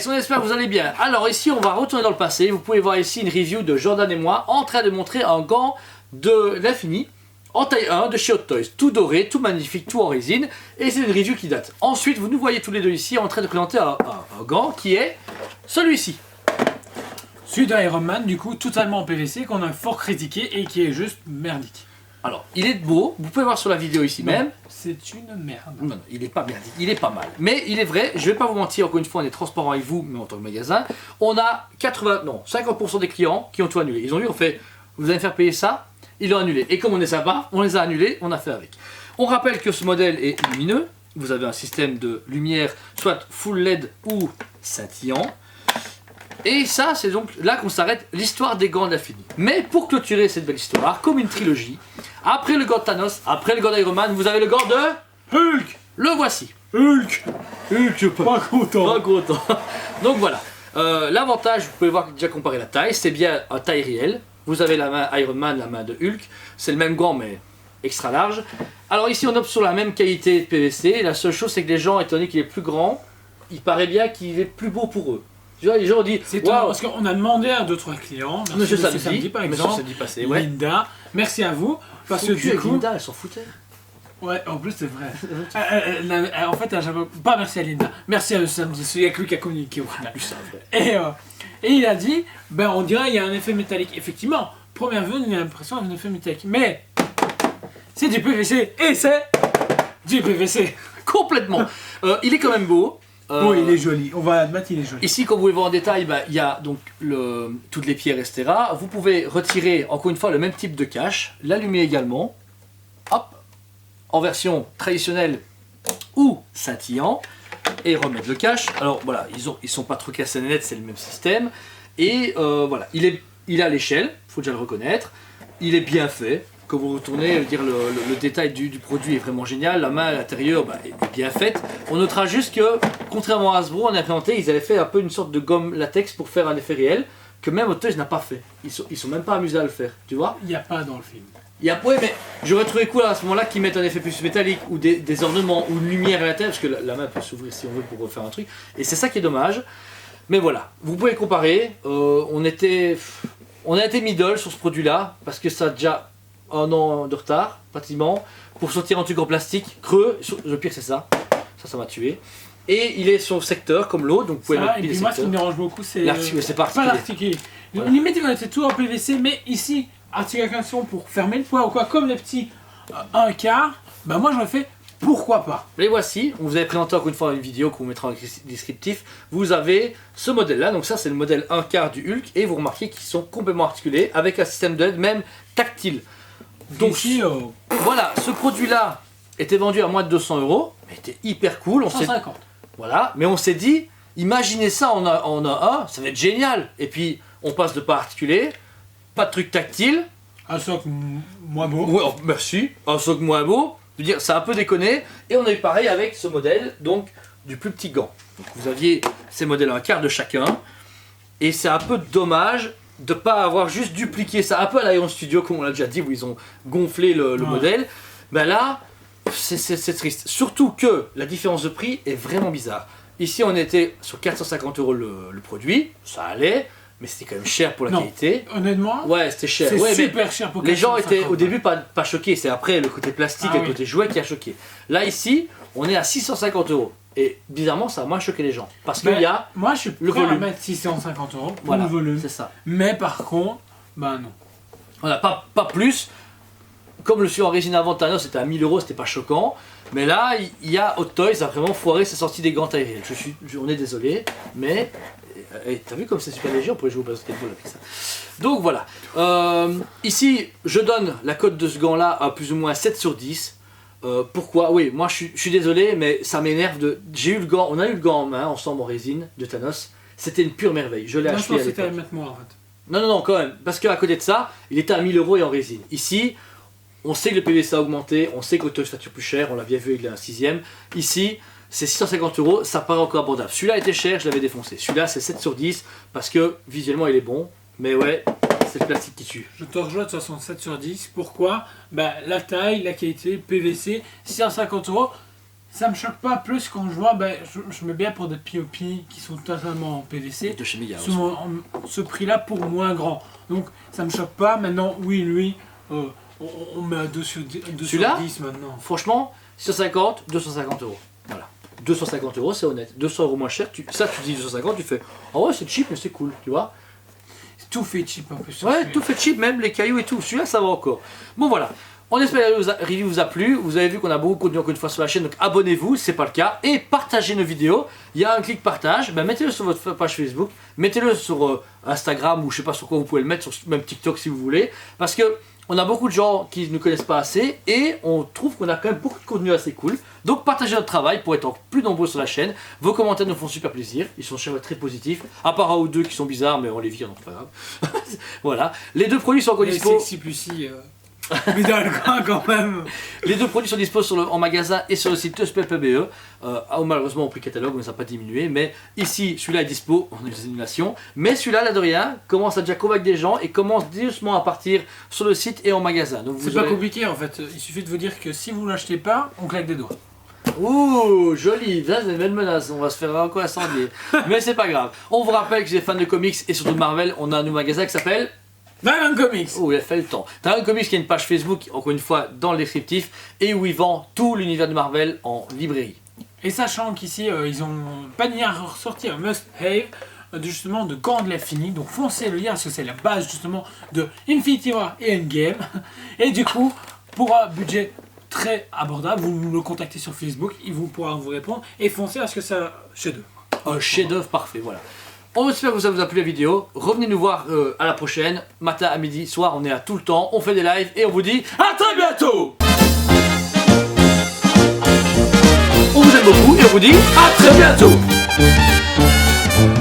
guys, on espère que vous allez bien. Alors ici on va retourner dans le passé. Vous pouvez voir ici une review de Jordan et moi en train de montrer un gant de l'Infini en taille 1 de chez Hot Toys. Tout doré, tout magnifique, tout en résine. Et c'est une review qui date. Ensuite vous nous voyez tous les deux ici en train de présenter un gant qui est celui-ci. Celui d'Iron Man, du coup, totalement en PVC, qu'on a fort critiqué et qui est juste merdique. Alors, il est beau, vous pouvez voir sur la vidéo ici même. C'est une merde. Non, il est pas merdique, il est pas mal. Mais il est vrai, je vais pas vous mentir, encore une fois, on est transparent avec vous, mais en tant que magasin. On a 50% des clients qui ont tout annulé. Ils ont dit, on fait, vous allez me faire payer ça, ils l'ont annulé. Et comme on est sympa, on les a annulés, on a fait avec. On rappelle que ce modèle est lumineux. Vous avez un système de lumière, soit full LED ou scintillant. Et ça, c'est donc là qu'on s'arrête l'histoire des gants de l'Infini. Mais pour clôturer cette belle histoire, comme une trilogie, après le gant de Thanos, après le gant d'Iron Man, vous avez le gant de Hulk. Le voici. Hulk, pas content. Pas content. Donc voilà. L'avantage, vous pouvez voir déjà comparer la taille, c'est bien une taille réelle. Vous avez la main Iron Man, la main de Hulk. C'est le même gant, mais extra large. Alors ici, on opte sur la même qualité de PVC. La seule chose, c'est que les gens, étant donné qu'il est plus grand, il paraît bien qu'il est plus beau pour eux. Tu vois, les gens ont dit, c'est wow. parce qu'on a demandé à 2-3 clients, Monsieur Samedi par exemple, passé, ouais. Linda, merci à vous, parce que du coup... Linda, elle s'en foutait. Ouais, en plus c'est vrai. En fait, pas merci à Linda, merci à Samedi, il n'y a que lui qui a communiqué au final. Et il a dit, ben on dirait qu'il y a un effet métallique. Effectivement, première vue, on a l'impression d'un effet métallique, mais c'est du PVC, et c'est du PVC. Complètement. Il est quand même beau. Oui, il est joli, on va admettre, il est joli. Ici, comme vous pouvez voir en détail, il y a donc toutes les pierres, etc. Vous pouvez retirer, encore une fois, le même type de cache, l'allumer également, hop, en version traditionnelle ou scintillant, et remettre le cache. Alors voilà, ils sont pas trop cassés net, c'est le même système. Et voilà, il est à l'échelle, il faut déjà le reconnaître. Il est bien fait. Quand vous retournez, le détail du produit est vraiment génial. La main à l'intérieur est bien faite. On notera juste que, contrairement à Hasbro, en implanté, ils avaient fait un peu une sorte de gomme latex pour faire un effet réel, que même Hot Toys n'a pas fait. Ils sont même pas amusés à le faire, tu vois. Il n'y a pas dans le film. Ouais, mais j'aurais trouvé cool à ce moment-là qu'ils mettent un effet plus métallique, ou des ornements, ou une lumière à l'intérieur, parce que la main peut s'ouvrir si on veut pour refaire un truc. Et c'est ça qui est dommage. Mais voilà, vous pouvez comparer. On a été middle sur ce produit-là, parce que ça a déjà un an de retard, pratiquement, pour sortir un truc en plastique creux. Le pire, c'est ça. Ça m'a tué. Et il est sur le secteur comme l'autre, donc vous pouvez mettre et puis moi, ce qui me dérange beaucoup, c'est pas l'articulé. Voilà. Limite, on était tout en PVC, mais ici, articulation pour fermer le poids ou quoi, comme les petits 1/4, ben moi j'aurais fait pourquoi pas. Les voici, on vous avait présenté encore une fois une vidéo qu'on vous mettra en descriptif. Vous avez ce modèle là, donc ça c'est le modèle 1/4 du Hulk, et vous remarquez qu'ils sont complètement articulés avec un système de LED même tactile. Donc ici, voilà, ce produit là était vendu à moins de 200 €, mais était hyper cool. 150. Voilà, mais on s'est dit, imaginez ça en a un, ça va être génial. Et puis on passe de pas articulé, pas de truc tactile. Un socle moins beau. Ouais, oh, merci, un socle moins beau. Je veux dire, ça a un peu déconné. Et on a eu pareil avec ce modèle, donc du plus petit gant. Donc vous aviez ces modèles 1/4 de chacun. Et c'est un peu dommage de ne pas avoir juste dupliqué ça. Un peu à l'Iron Studio, comme on l'a déjà dit, où ils ont gonflé le modèle. Ben là, c'est triste. Surtout que la différence de prix est vraiment bizarre. Ici, on était sur 450 € le produit. Ça allait. Mais c'était quand même cher pour la qualité. Honnêtement, ouais, c'était cher. C'est super cher pour les gens étaient au début pas choqués. C'est après le côté plastique et le côté jouet qui a choqué. Là, ici, on est à 650 €. Et bizarrement, ça a moins choqué les gens. Parce qu'il y a moi, je suis prêt à mettre 650 € pour voilà, le volume. C'est ça. Mais par contre, ben non. Voilà, pas plus. Comme le suivant en résine avant Thanos, c'était à 1000 €, c'était pas choquant. Mais là, il y a Hot Toys a vraiment foiré ses sorties des gants taille réelle. On est désolé, mais t'as vu comme c'est super léger, on pourrait jouer au basketball avec ça. Donc voilà. Ici, je donne la cote de ce gant-là à plus ou moins 7 sur 10. Pourquoi? Oui, moi je suis désolé, mais ça m'énerve de. J'ai eu le gant, on a eu le gant en main, ensemble en résine de Thanos. C'était une pure merveille. Je l'ai acheté à l'époque. Mettre moi en fait. Non, quand même. Parce qu'à côté de ça, il était à 1000 € et en résine. Ici, on sait que le PVC a augmenté, on sait que l'auto facture plus cher, on l'a bien vu avec un 6ème. Ici, c'est 650 €, ça paraît encore abordable. Celui-là était cher, je l'avais défoncé. Celui-là, c'est 7 sur 10 parce que visuellement, il est bon. Mais ouais, c'est le plastique qui tue. Je te rejoins de 7 sur 10. Pourquoi? Bah, la taille, la qualité, PVC, 650 €. Ça me choque pas plus quand je vois, je mets bien pour des POP qui sont totalement en PVC. De chez Mega. Ce prix-là pour moins grand. Donc ça me choque pas. Maintenant, oui, lui, on met à 2 sur 10 maintenant. Franchement, 150, 250 euros. Voilà. 250 euros, c'est honnête. 200 euros moins cher, tu dis 250, tu fais oh ouais, c'est cheap, mais c'est cool, tu vois. Tout fait cheap en plus. Ouais, tout fait cheap, même les cailloux et tout. Celui-là, ça va encore. Bon, voilà. On espère que la review vous a plu. Vous avez vu qu'on a beaucoup de contenu encore une fois sur la chaîne, donc abonnez-vous si c'est pas le cas. Et partagez nos vidéos. Il y a un clic partage. Ben, mettez-le sur votre page Facebook. Mettez-le sur Instagram ou je sais pas sur quoi vous pouvez le mettre, sur même TikTok si vous voulez. Parce que on a beaucoup de gens qui ne connaissent pas assez et on trouve qu'on a quand même beaucoup de contenu assez cool. Donc partagez notre travail pour être encore plus nombreux sur la chaîne. Vos commentaires nous font super plaisir. Ils sont chaque fois très positifs. À part un ou deux qui sont bizarres, mais on les vire, donc c'est pas grave. Voilà. Les deux produits sont encore dispo. Mais dans le coin quand même. Les deux produits sont dispo en magasin et sur le site Spell.be. Malheureusement au prix catalogue, mais ça n'a pas diminué. Mais ici, celui-là est dispo, on a des annulations. Mais celui-là, là de rien, commence à déjà convaincre des gens et commence doucement à partir sur le site et en magasin. C'est pas compliqué en fait. Il suffit de vous dire que si vous l'achetez pas, on claque des doigts. Ouh, joli, ça c'est une belle menace, on va se faire encore incendier. Mais c'est pas grave. On vous rappelle que les fans de comics et surtout de Marvel, on a un nouveau magasin qui s'appelle Dragon Comics. Oh, il a fait le temps. Dragon Comics qui a une page Facebook, encore une fois, dans le descriptif, et où il vend tout l'univers de Marvel en librairie. Et sachant qu'ici, ils ont pas de lien à ressortir, must-have, justement, de Gant de l'Infini. Donc foncez le lien, parce que c'est la base, justement, de Infinity War et Endgame. Et du coup, pour un budget très abordable, vous nous le contactez sur Facebook, il vous pourra vous répondre. Et foncez parce que c'est un chef-d'œuvre. Un chef-d'œuvre parfait, voilà. On espère que ça vous a plu la vidéo. Revenez nous voir à la prochaine. Matin, à midi, soir, on est là tout le temps. On fait des lives et on vous dit à très bientôt. On vous aime beaucoup et on vous dit à très bientôt.